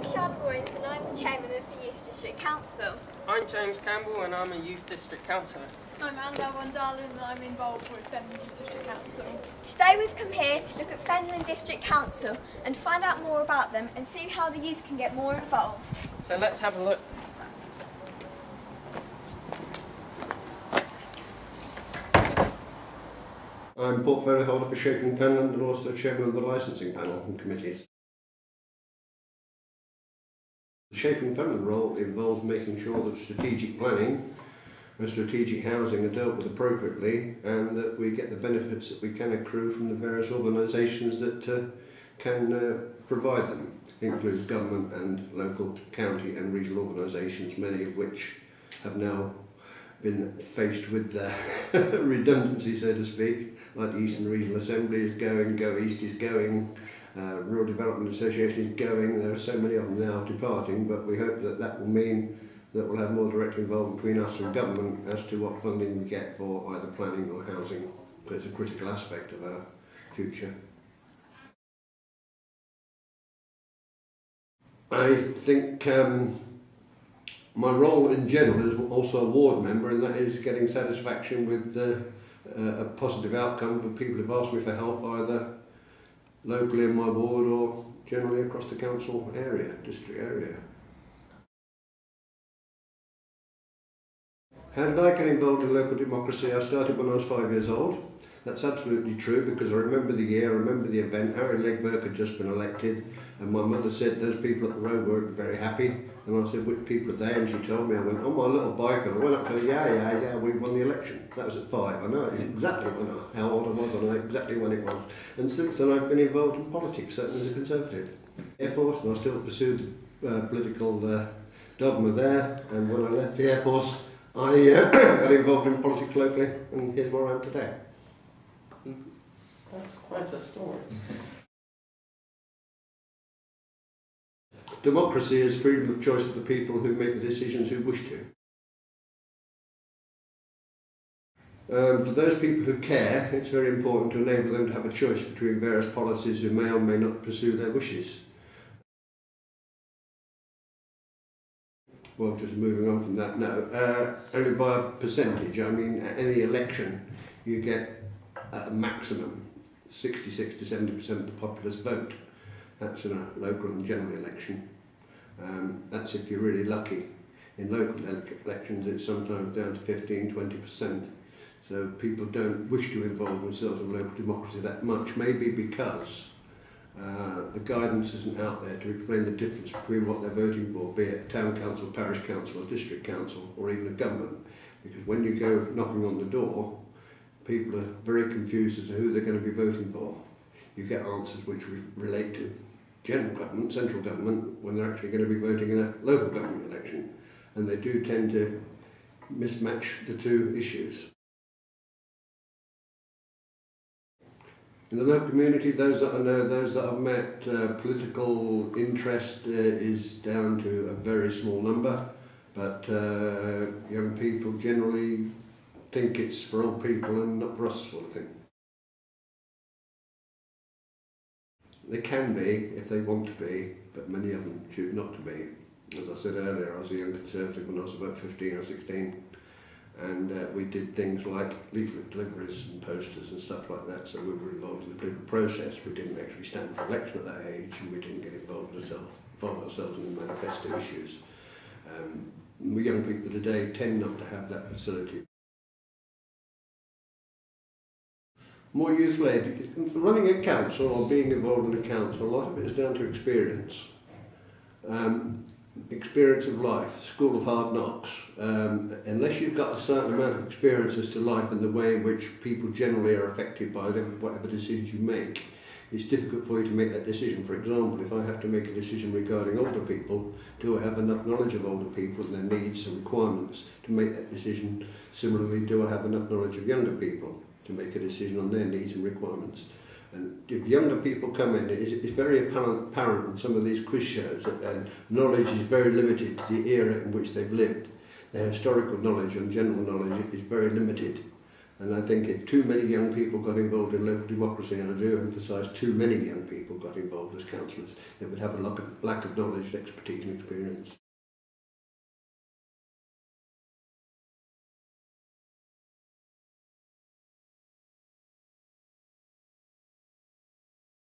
Rawlings and I'm the chairman of the Youth District Council. I'm James Campbell and I'm a Youth District Councillor. I'm Annabel and Daalen and I'm involved with Fenland Youth District Council. Today we've come here to look at Fenland District Council and find out more about them and see how the youth can get more involved. So let's have a look. I'm portfolio holder for Shaping Fenland and also chairman of the licensing panel and committees. The Shaping Fenland role involves making sure that strategic planning and strategic housing are dealt with appropriately and that we get the benefits that we can accrue from the various organisations that can provide them. It includes government and local, county and regional organisations, many of which have now been faced with redundancy, so to speak, like the Eastern Regional Assembly is going, Go East is going, Rural Development Association is going. There are so many of them now departing, but we hope that that will mean that we'll have more direct involvement between us and government as to what funding we get for either planning or housing. It's a critical aspect of our future. I think my role in general is also a ward member, and that is getting satisfaction with a positive outcome for people who've asked me for help either locally in my ward or generally across the council area, district area. How did I get involved in local democracy? I started when I was 5 years old. That's absolutely true because I remember the year, I remember the event. Harry Legberg had just been elected and my mother said those people at the road weren't very happy. And I said, which people are they? And she told me. I went, on my little bike, and I went up to her, yeah, we won the election. That was at 5. I know exactly how old I was, I know exactly when it was. And since then I've been involved in politics, certainly as a Conservative. Air Force, and I still pursued political dogma there, and when I left the Air Force, I got involved in politics locally, and here's where I am today. That's quite a story. Democracy is freedom of choice of the people who make the decisions who wish to. For those people who care, it's very important to enable them to have a choice between various policies who may or may not pursue their wishes. Well, just moving on from that, no, only by a percentage. I mean, at any election you get at a maximum 66 to 70% of the populace vote. That's in a local and general election. That's if you're really lucky. In local elections it's sometimes down to 15–20%. So people don't wish to involve themselves in local democracy that much, maybe because the guidance isn't out there to explain the difference between what they're voting for, be it a town council, parish council or district council or even a government. Because when you go knocking on the door, people are very confused as to who they're going to be voting for. You get answers which relate to general government, central government, when they're actually going to be voting in a local government election. And they do tend to mismatch the two issues. In the local community, those that I know, those that I've met, political interest is down to a very small number, but young people generally think it's for old people and not for us, sort of thing. They can be if they want to be, but many of them choose not to be. As I said earlier, I was a young Conservative when I was about 15 or 16, and we did things like leaflet deliveries and posters and stuff like that, so we were involved in the political process. We didn't actually stand for election at that age, and we didn't get involved ourselves in the manifesto issues. Young people today tend not to have that facility. More youth-led. Running a council or being involved in a council, a lot of it is down to experience. Experience of life, school of hard knocks. Unless you've got a certain amount of experience as to life and the way in which people generally are affected by them, whatever decisions you make, it's difficult for you to make that decision. For example, if I have to make a decision regarding older people, do I have enough knowledge of older people and their needs and requirements to make that decision? Similarly, do I have enough knowledge of younger people to make a decision on their needs and requirements? And if younger people come in, it's very apparent in some of these quiz shows that their knowledge is very limited to the era in which they've lived. Their historical knowledge and general knowledge is very limited. And I think if too many young people got involved in local democracy, and I do emphasise too many young people got involved as councillors, they would have a lack of knowledge, expertise and experience.